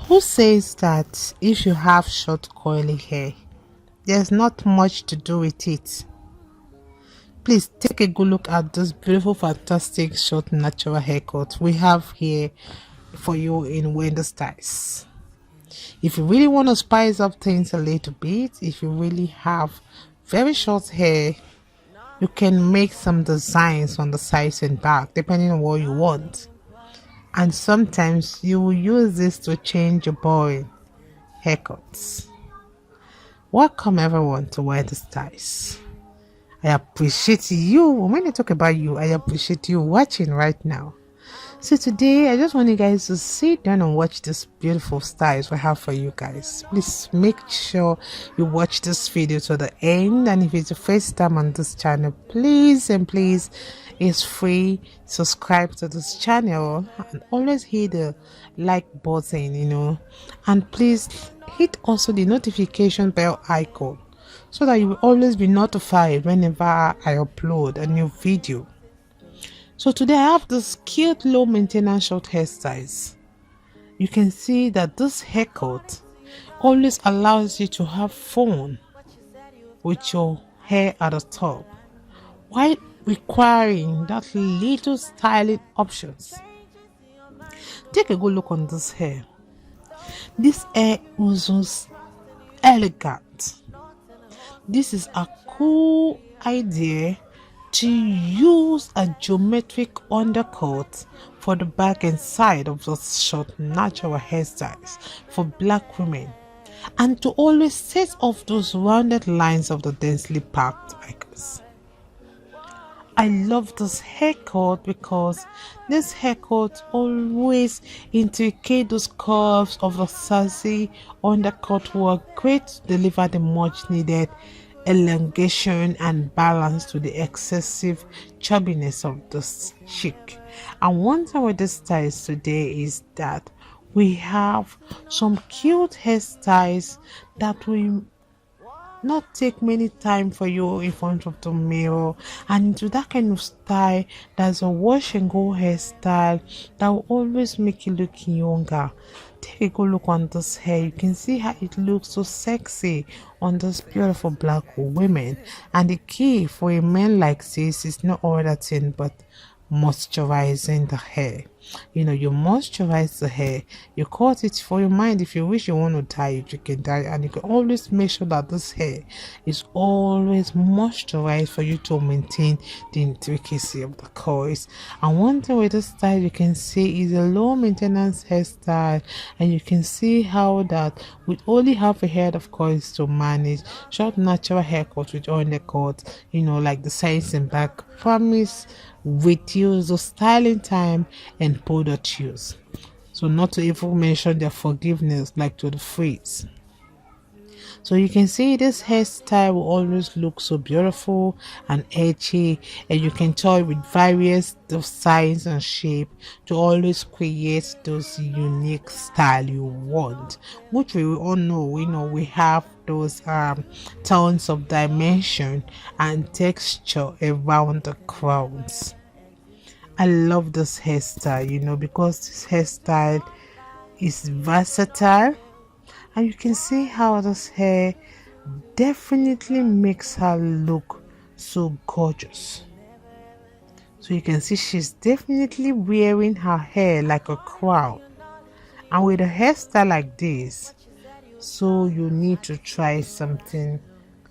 Who says that if you have short curly hair, there's not much to do with it? Please take a good look at this beautiful, fantastic, short, natural haircut we have here for you in Wendy Styles. If you really want to spice up things a little bit, if you really have very short hair, you can make some designs on the sides and back depending on what you want. And sometimes you will use this to change your boring haircuts. Welcome everyone to Wendy Styles. I appreciate you. When I talk about you, I appreciate you watching right now. So today I just want you guys to sit down and watch this beautiful styles we have for you guys. Please make sure you watch this video to the end, and if it's your first time on this channel, please and please, it's free, subscribe to this channel and always hit the like button, and please hit also the notification bell icon so that you will always be notified whenever I upload a new video. So today I have this cute low maintenance short hairstyles. You can see that this haircut always allows you to have fun with your hair at the top while requiring that little styling options. Take a good look on this hair. This hair is elegant. This is a cool idea to use a geometric undercut for the back and side of those short natural hairstyles for black women, and to always set off those rounded lines of the densely packed wrinkles. I love this haircut because this haircut always intricate those curves of the sassy undercut work, great to deliver the much needed elongation and balance to the excessive chubbiness of this cheek. And one thing with this styles today is that we have some cute hairstyles that will not take many time for you in front of the mirror, and into that kind of style, there's a wash and go hairstyle that will always make you look younger. Take a good look on this hair. You can see how it looks so sexy on this beautiful black women. And the key for a man like this is not other thing but moisturizing the hair. You moisturize the hair, you cut it for your mind. If you wish you want to dye it, you can dye it, and you can always make sure that this hair is always moisturized for you to maintain the intricacy of the coils. And one thing with this style you can see is a low maintenance hairstyle, and you can see how that with only half a head of coils to manage, short natural haircut with undercut, like the sides and back, promise reduce the styling time and product use. So not to even mention their forgiveness like to the freeze. So you can see this hairstyle will always look so beautiful and edgy, and you can toy with various sizes and shape to always create those unique style you want, which we all know. We have those tones of dimension and texture around the crowns. I love this hairstyle, because this hairstyle is versatile, and you can see how this hair definitely makes her look so gorgeous. So you can see she's definitely wearing her hair like a crown, and with a hairstyle like this, so you need to try something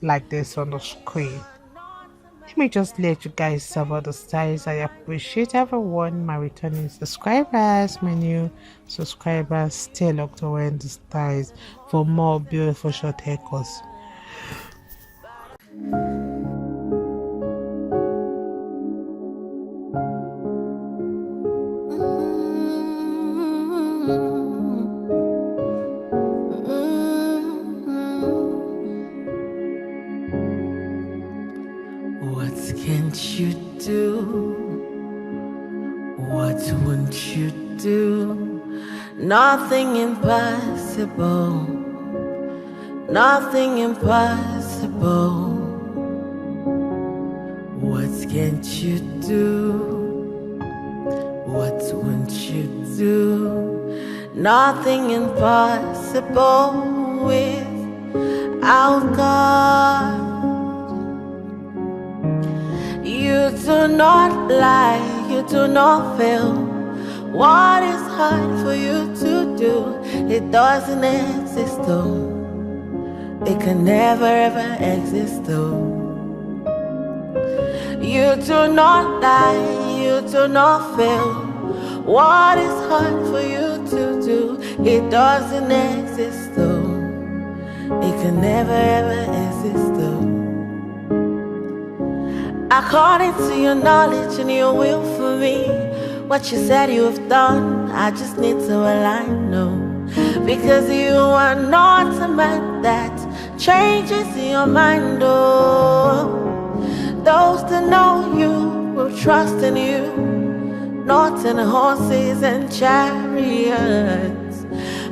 like this on the screen. Let me just let you guys about the styles. I appreciate everyone, my returning subscribers, my new subscribers. Stay locked to Wendy Styles for more beautiful short haircuts. What can't you do? What won't you do? Nothing impossible. Nothing impossible. What can't you do? What won't you do? Nothing impossible without God. You do not lie, you do not fail. What is hard for you to do? It doesn't exist though. It can never ever exist though. You do not lie, you do not fail. What is hard for you to do? It doesn't exist though. It can never ever exist though. According to your knowledge and your will for me, what you said you have done, I just need to align, no. Because you are not a man that changes your mind, oh. Those that know you will trust in you, not in horses and chariots,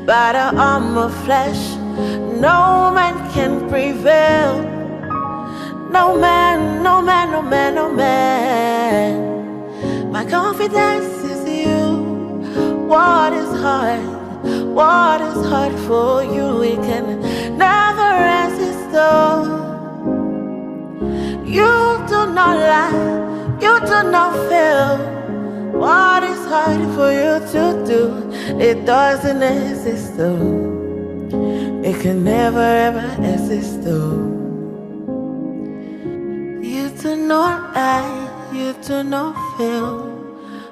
but an arm of flesh. No man can prevail. No man, no man, no man, no man. My confidence is you. What is hard? What is hard for you? It can never resist though. You do not lie, you do not fail. What is hard for you to do? It doesn't exist though. It can never ever exist though. You do not lie, you do not fail.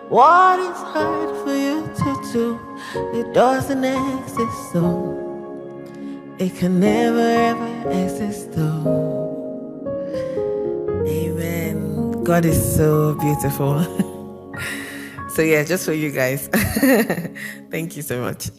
What is hard for you to do? It doesn't exist though. It can never ever exist though. Amen. God is so beautiful. So yeah, just for you guys. Thank you so much.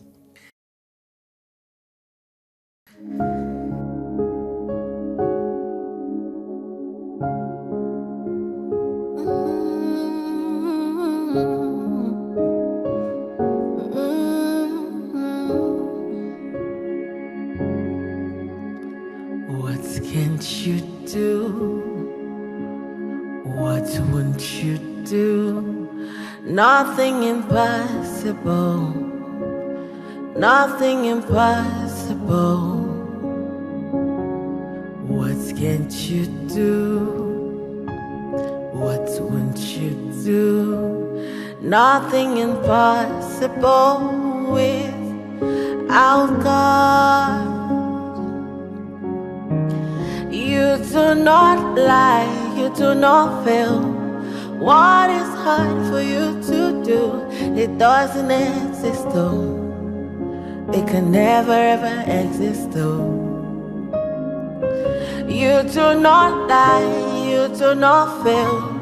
What can't you do? What won't you do? Nothing impossible. Nothing impossible. What can't you do? What won't you do? Nothing impossible without God. You do not lie, you do not fail. What is hard for you to do? It doesn't exist though. It can never ever exist though. You do not lie, you do not fail.